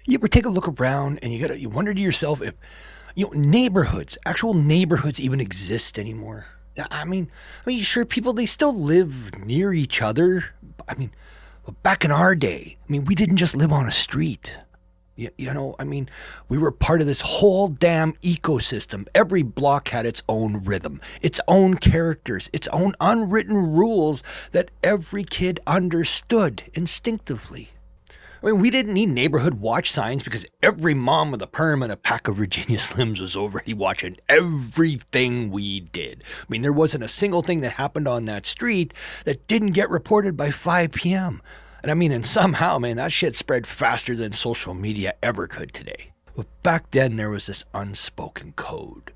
You ever take a look around and you wonder to yourself if neighborhoods, actual neighborhoods, even exist anymore? I mean, sure, people they still live near each other. I mean, but back in our day, I mean, we didn't just live on a street. I mean, we were part of this whole damn ecosystem. Every block had its own rhythm, its own characters, its own unwritten rules that every kid understood instinctively. I mean, we didn't need neighborhood watch signs because every mom with a perm and a pack of Virginia Slims was already watching everything we did. I mean, there wasn't a single thing that happened on that street that didn't get reported by 5 p.m. And somehow, man, that shit spread faster than social media ever could today. But back then, there was this unspoken code.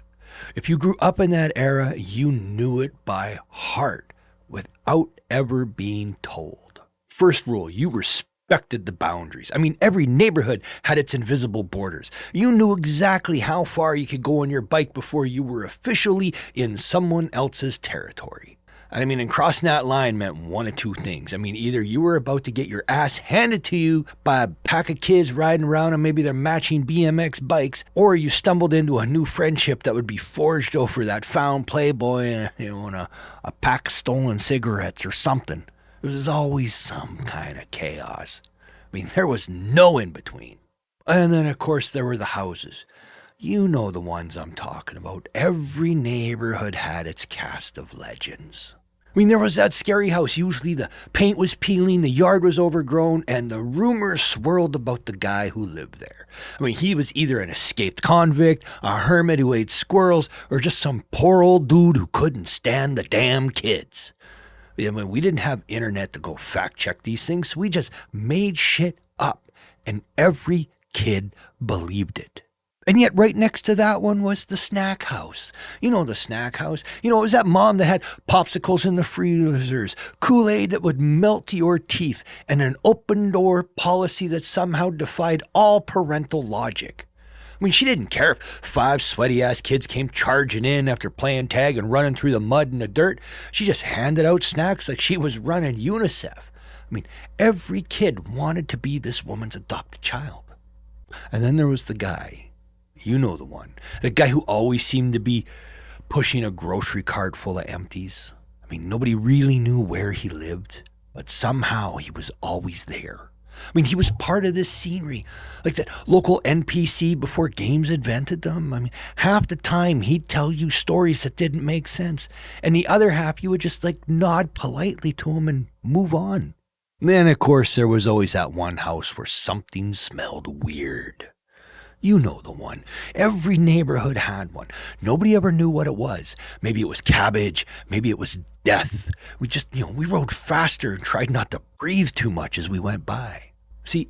If you grew up in that era, you knew it by heart without ever being told. First rule, you respected the boundaries. I mean, every neighborhood had its invisible borders. You knew exactly how far you could go on your bike before you were officially in someone else's territory. And crossing that line meant one of two things. I mean, either you were about to get your ass handed to you by a pack of kids riding around on maybe their matching BMX bikes, or you stumbled into a new friendship that would be forged over that found Playboy, and a pack of stolen cigarettes or something. There was always some kind of chaos. I mean, there was no in between. And then, of course, there were the houses. You know the ones I'm talking about. Every neighborhood had its cast of legends. I mean, there was that scary house. Usually the paint was peeling, the yard was overgrown, and the rumors swirled about the guy who lived there. I mean, he was either an escaped convict, a hermit who ate squirrels, or just some poor old dude who couldn't stand the damn kids. I mean, we didn't have internet to go fact check these things, so we just made shit up, and every kid believed it. And yet right next to that one was the snack house. You know the snack house? It was that mom that had popsicles in the freezers, Kool-Aid that would melt to your teeth, and an open door policy that somehow defied all parental logic. I mean, she didn't care if 5 sweaty-ass kids came charging in after playing tag and running through the mud and the dirt. She just handed out snacks like she was running UNICEF. I mean, every kid wanted to be this woman's adopted child. And then there was the guy. You know the one. The guy who always seemed to be pushing a grocery cart full of empties. I mean, nobody really knew where he lived, but somehow he was always there. I mean, he was part of this scenery, like that local NPC before games invented them. I mean, half the time he'd tell you stories that didn't make sense, and the other half you would just nod politely to him and move on. And then, of course, there was always that one house where something smelled weird. You know the one. Every neighborhood had one. Nobody ever knew what it was. Maybe it was cabbage. Maybe it was death. We rode faster and tried not to breathe too much as we went by. See,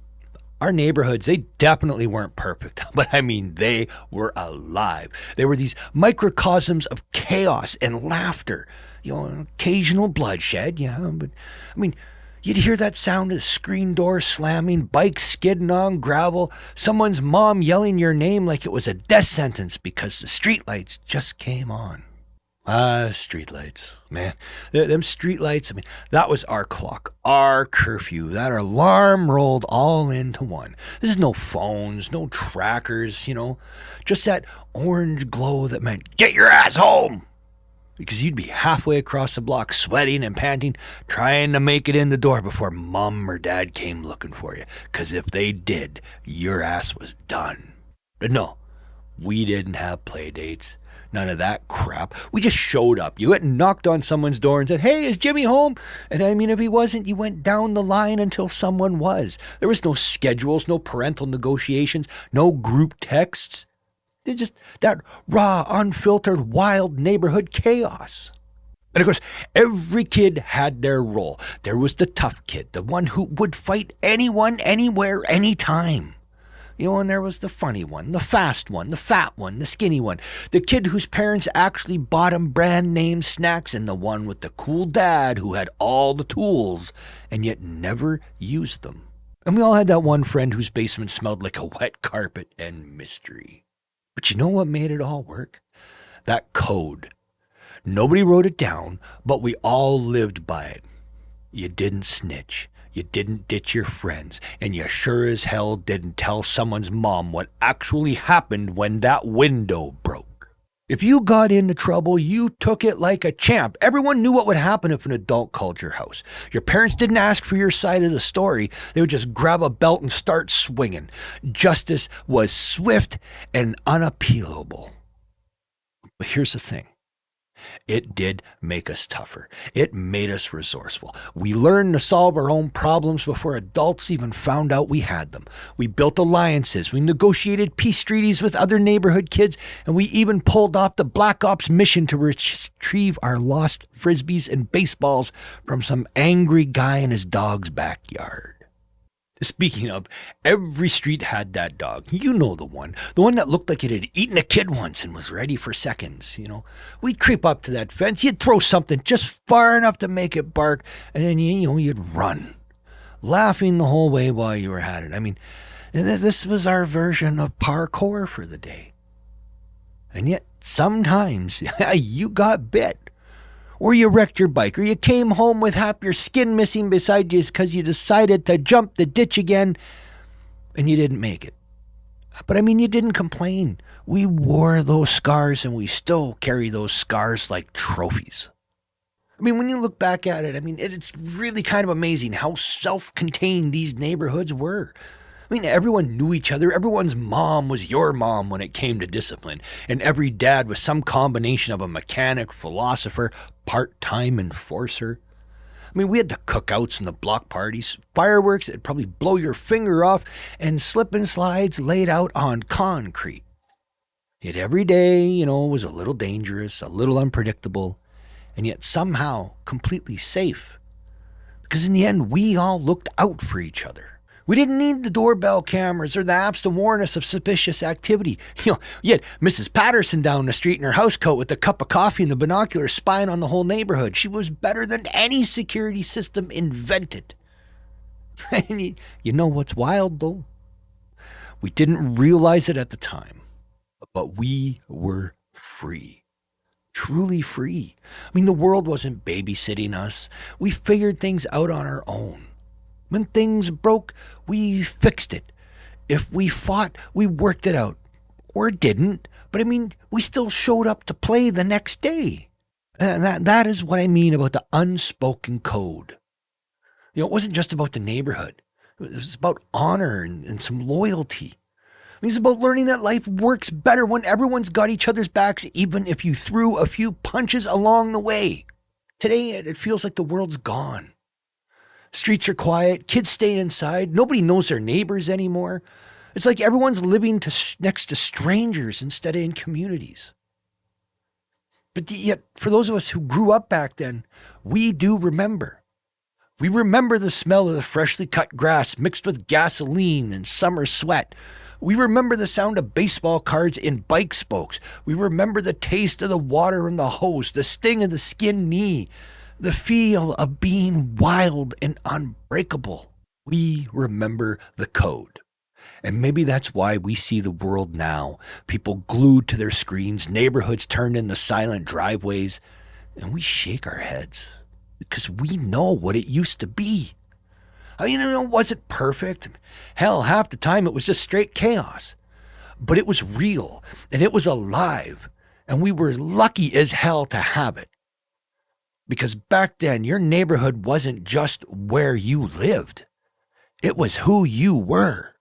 our neighborhoods, they definitely weren't perfect, but they were alive. They were these microcosms of chaos and laughter. An occasional bloodshed, yeah, but you'd hear that sound of the screen door slamming, bikes skidding on gravel, someone's mom yelling your name like it was a death sentence because the streetlights just came on. Streetlights, man. Them streetlights, that was our clock, our curfew. That alarm rolled all into one. There's no phones, no trackers, just that orange glow that meant, get your ass home! Because you'd be halfway across the block, sweating and panting, trying to make it in the door before mom or dad came looking for you. Because if they did, your ass was done. But no, we didn't have play dates. None of that crap. We just showed up. You went and knocked on someone's door and said, hey, is Jimmy home? And if he wasn't, you went down the line until someone was. There was no schedules, no parental negotiations, no group texts. It's just that raw, unfiltered, wild neighborhood chaos. And of course, every kid had their role. There was the tough kid, the one who would fight anyone, anywhere, anytime. And there was the funny one, the fast one, the fat one, the skinny one, the kid whose parents actually bought him brand name snacks, and the one with the cool dad who had all the tools and yet never used them. And we all had that one friend whose basement smelled like a wet carpet and mystery. But you know what made it all work? That code. Nobody wrote it down, but we all lived by it. You didn't snitch. You didn't ditch your friends, and you sure as hell didn't tell someone's mom what actually happened when that window broke. If you got into trouble, you took it like a champ. Everyone knew what would happen if an adult called your house. Your parents didn't ask for your side of the story. They would just grab a belt and start swinging. Justice was swift and unappealable. But here's the thing. It did make us tougher. It made us resourceful. We learned to solve our own problems before adults even found out we had them. We built alliances. We negotiated peace treaties with other neighborhood kids, and we even pulled off the Black Ops mission to retrieve our lost frisbees and baseballs from some angry guy in his dog's backyard. Speaking of, every street had that dog. You know the one that looked like it had eaten a kid once and was ready for seconds, We'd creep up to that fence, you'd throw something just far enough to make it bark, and then, you'd run, laughing the whole way while you were at it. I mean, this was our version of parkour for the day. And yet, sometimes, you got bit. Or you wrecked your bike, or you came home with half your skin missing beside you because you decided to jump the ditch again and you didn't make it. But you didn't complain. We wore those scars and we still carry those scars like trophies. When you look back at it, it's really kind of amazing how self-contained these neighborhoods were. Everyone knew each other. Everyone's mom was your mom when it came to discipline. And every dad was some combination of a mechanic, philosopher, part-time enforcer. We had the cookouts and the block parties, fireworks that'd probably blow your finger off, and slip and slides laid out on concrete. Yet every day, was a little dangerous, a little unpredictable, and yet somehow completely safe. Because in the end, we all looked out for each other. We didn't need the doorbell cameras or the apps to warn us of suspicious activity. You had Mrs. Patterson down the street in her housecoat with a cup of coffee and the binoculars spying on the whole neighborhood. She was better than any security system invented. And you know what's wild, though? We didn't realize it at the time, but we were free. Truly free. The world wasn't babysitting us. We figured things out on our own. When things broke, we fixed it. If we fought, we worked it out. Or didn't, but we still showed up to play the next day. And that is what I mean about the unspoken code. It wasn't just about the neighborhood. It was about honor and some loyalty. It's about learning that life works better when everyone's got each other's backs, even if you threw a few punches along the way. Today, it feels like the world's gone. Streets are quiet, kids stay inside, nobody knows their neighbors anymore. It's like everyone's living next to strangers instead of in communities. But yet, for those of us who grew up back then, we do remember. We remember the smell of the freshly cut grass mixed with gasoline and summer sweat. We remember the sound of baseball cards in bike spokes. We remember the taste of the water in the hose, the sting of the skinned knee, the feel of being wild and unbreakable. We remember the code. And maybe that's why we see the world now. People glued to their screens, neighborhoods turned into silent driveways, and we shake our heads because we know what it used to be. Was it perfect? Hell, half the time it was just straight chaos. But it was real, and it was alive, and we were lucky as hell to have it. Because back then, your neighborhood wasn't just where you lived. It was who you were.